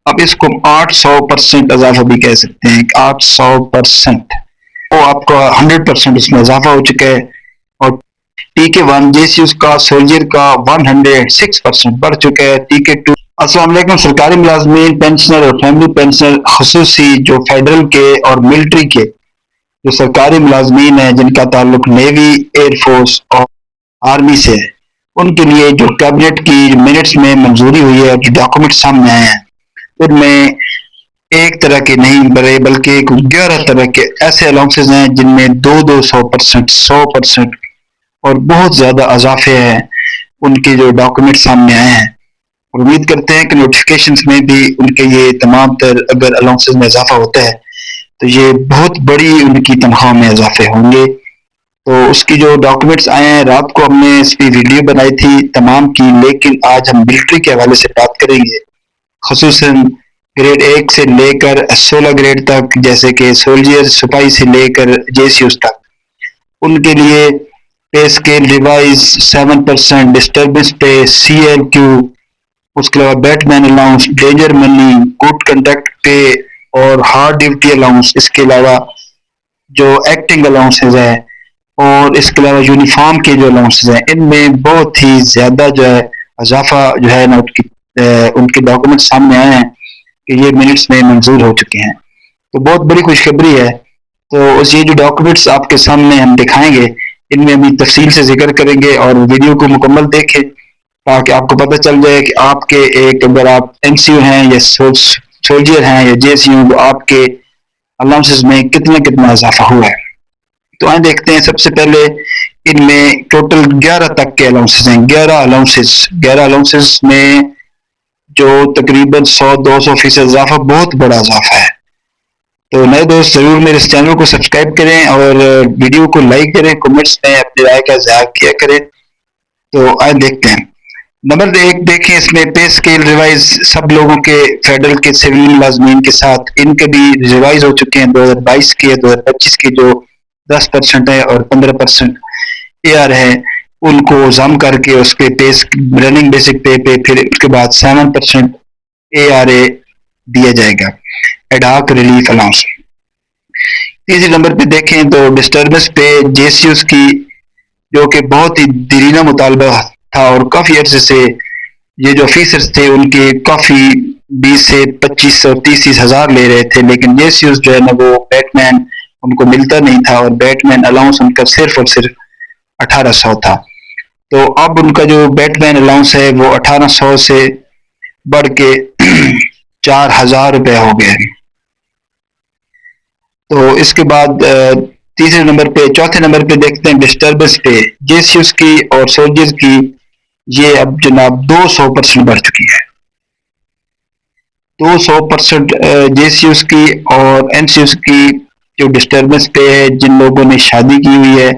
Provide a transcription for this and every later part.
اب اس کو 800% اضافہ بھی کہہ سکتے ہیں، 800%، وہ آپ کا 100% اس میں اضافہ ہو چکا ہے۔ اور ٹی کے 1 جے سی یوز کا سولجر کا 106% بڑھ چکا ہے۔ ٹی کے 2، السلام علیکم سرکاری ملازمین، پینشنر اور فیملی پینشنر، خصوصی جو فیڈرل کے اور ملٹری کے جو سرکاری ملازمین ہیں جن کا تعلق نیوی، ایئر فورس اور آرمی سے ہے، ان کے لیے جو کیبنٹ کی منٹس میں منظوری ہوئی ہے، جو ڈاکومنٹ سامنے آئے ہیں، ان میں ایک طرح کے نہیں بلکہ 11 طرح کے ایسے الاؤنسز ہیں جن میں 200%، 100% اور بہت زیادہ اضافے ہیں ان کے جو ڈاکومنٹ سامنے آئے ہیں۔ اور امید کرتے ہیں کہ نوٹیفیکیشنز میں بھی ان کے یہ تمام تر اگر الاؤنسز میں اضافہ ہوتا ہے تو یہ بہت بڑی ان کی تنخواہ میں اضافے ہوں گے۔ تو اس کی جو ڈاکومنٹس آئے ہیں، رات کو ہم نے اس کی ویڈیو بنائی تھی تمام کی، لیکن آج ہم ملٹری کے حوالے سے بات کریں گے، خصوصاً گریڈ 1 سے لے کر 16 گریڈ تک، جیسے کہ سولجر، سپاہی سے لے کر جے سی یوز تک، ان کے لیے پے اسکیل ریوائز 7%، ڈسٹربنس پے، سی ایل کیو، اس کے علاوہ بیٹ مین الاؤنس، ڈینجر منی، گڈ کنڈکٹ پے اور ہارڈ ڈیوٹی الاؤنس، اس کے علاوہ جو ایکٹنگ الاؤنسز ہیں اور اس کے علاوہ یونیفارم کے جو الاؤنسز ہیں، ان میں بہت ہی زیادہ جو ہے اضافہ جو ہے نا ان کے ڈاکومنٹ سامنے آئے ہیں کہ یہ منٹس میں منظور ہو چکے ہیں۔ تو بہت بڑی خوشخبری ہے۔ تو یہ جو ڈاکومنٹس آپ کے سامنے ہم دکھائیں گے، ان میں ہم تفصیل سے ذکر کریں گے، اور ویڈیو کو مکمل دیکھیں تاکہ آپ کو پتہ چل جائے کہ آپ کے ایک اگر آپ این سی یو ہیں یا سولجر ہیں یا جے سی یو، آپ کے الاؤنسز میں کتنا اضافہ ہوا ہے۔ تو آئیں دیکھتے ہیں۔ سب سے پہلے ان میں ٹوٹل 11 تک کے الاؤنسز ہیں، 11 الاؤنسز میں جو تقریباً 100-200% اضافہ بہت بڑا اضافہ ہے۔ تو نئے دوست ضرور میرے اس چینل کو سبسکرائب کریں اور ویڈیو کو لائک کریں، کمنٹس میں اپنی رائے کا اظہار کیا کریں۔ تو آئیں دیکھتے ہیں۔ نمبر 1 دیکھیں، اس میں پے اسکیل ریوائز سب لوگوں کے فیڈرل کے سول ملازمین کے ساتھ ان کے بھی ریوائز ہو چکے ہیں، 2022 کے 2025 کے جو 10% ہے اور 15% اے آر ہے، ان کو ضم کر کے اس کے رننگ بیسک پے پہ پھر اس کے بعد 7% اے آر اے دیا جائے گا، ایڈاک ریلیف الاؤنس۔ تیسرے نمبر پہ دیکھیں تو ڈسٹربنس پہ جے سی یوز کی، جو کہ بہت ہی دیرینہ مطالبہ تھا اور کافی عرصے سے یہ جو آفیسرز تھے ان کے کافی 20 سے 25 اور 30 ہزار لے رہے تھے، لیکن جے سی یوز جو ہے نا وہ بیٹ مین ان کو ملتا نہیں تھا، اور بیٹ مین الاؤنس ان کا صرف اور صرف 1800 تھا۔ تو اب ان کا جو بیٹ مین الاؤنس ہے وہ 1800 سے بڑھ کے 4000 روپے ہو گئے۔ تو اس کے بعد چوتھے نمبر پہ دیکھتے ہیں ڈسٹربنس پہ جے سی یوز کی اور سولجرز کی، یہ اب جناب 200% بڑھ چکی ہے، 200% جے سی یوز کی اور این سی یوز کی جو ڈسٹربنس پہ ہے۔ جن لوگوں نے شادی کی ہوئی ہے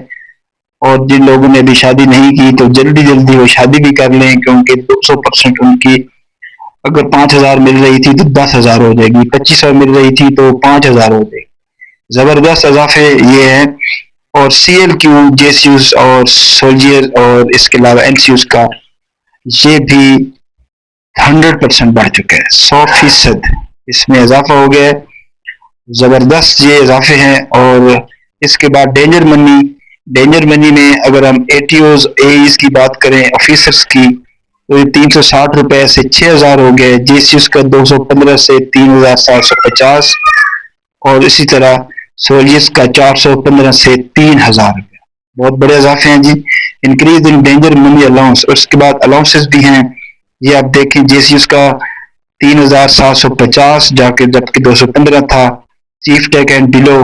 اور جن لوگوں نے ابھی شادی نہیں کی تو جلدی وہ شادی بھی کر لیں، کیونکہ 200% ان کی اگر 5000 مل رہی تھی تو 10000 ہو جائے گی، 2500 مل رہی تھی تو 5000 ہو جائے گی۔ زبردست اضافے یہ ہے۔ اور سی ایل کیو جے سی یوز اور سولجر اور اس کے علاوہ این سی یوز کا یہ بھی 100% بڑھ چکا ہے، 100% اس میں اضافہ ہو گیا ہے۔ زبردست یہ اضافے ہیں۔ اور اس کے بعد ڈینجر منی میں اگر ہم A T Os a as کی بات کریں آفیسرز کی، تو یہ 360 روپے سے 6000 ہو گئے، جے سی یوز کا 215 سے 3750، اور اسی طرح سولجرز کا 415 سے 3000 روپے۔ بہت بڑے اضافے ہیں جی۔ Increase in danger money allowance, اور اس کے بعد الاؤنسز بھی ہیں، یہ آپ دیکھیں جے سی یوز کا 3750 جبکہ 215 تھا، چیف ٹیک اینڈ بلو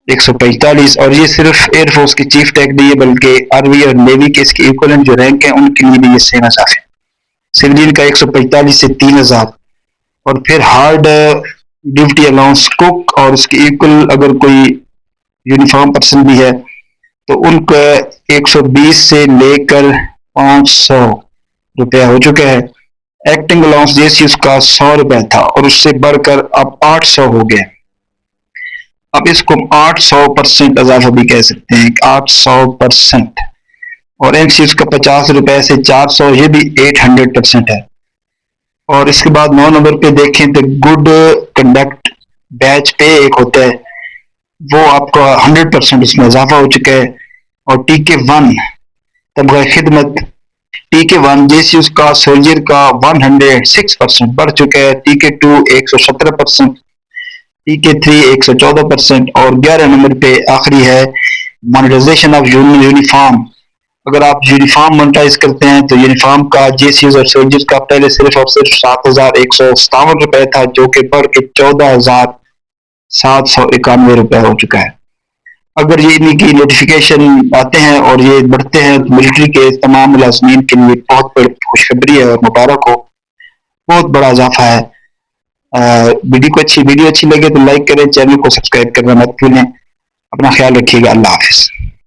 145، اور یہ صرف ایئر فورس کی چیف ٹیک نہیں ہے بلکہ آرمی اور نیوی کے اس کے ایکولنٹ جو رینک ہیں ان کے لیے بھی یہ سیم اضافے۔ سویلین کا 145 سے 3000، اور پھر ہارڈ ڈیوٹی الاؤنس کوک اور اس کے ایکول اگر کوئی یونیفارم پرسن بھی ہے تو ان کا 120 سے لے کر 500 روپے ہو چکا ہے۔ ایکٹنگ الاؤنس جے سی یوز کا 100 روپے تھا اور اس سے بڑھ کر اب 800 ہو گیا۔ اب اس کو 800% اضافہ بھی کہہ سکتے ہیں، 800%۔ اور این سی یوز کا 50 روپے سے 400، یہ بھی 800% ہے۔ اور اس کے بعد 9 نمبر پہ دیکھیں تو گڈ کنڈکٹ بیچ پہ ایک ہوتا ہے، وہ آپ کا 100% اس میں اضافہ ہو چکا ہے. اور ٹی کے 1 طبقہ خدمت، ٹی کے 1 جے سی ایس کا سولجر کا 106% بڑھ چکا ہے. ٹی کے 2 117%، ٹی کے 3 114%. اور 11 نمبر پہ آخری ہے مانیٹائزیشن آف یونیفارم. اگر آپ یونیفارم مانیٹائز کرتے ہیں تو یونیفارم کا جے سی ایس اور سولجر کا پہلے صرف اور صرف 7,157 روپے تھا، جو کہ بڑھ کے 14,791 روپے ہو چکا ہے. اگر یہ انہیں کی نوٹیفیکیشن آتے ہیں اور یہ بڑھتے ہیں تو ملٹری کے تمام ملازمین کے لیے بہت بڑی خوشخبری ہے اور مبارک ہو، بہت بڑا اضافہ ہے. ویڈیو اچھی لگے تو لائک کریں، چینل کو سبسکرائب کرنا مت بھولیں. اپنا خیال رکھیے گا. اللہ حافظ.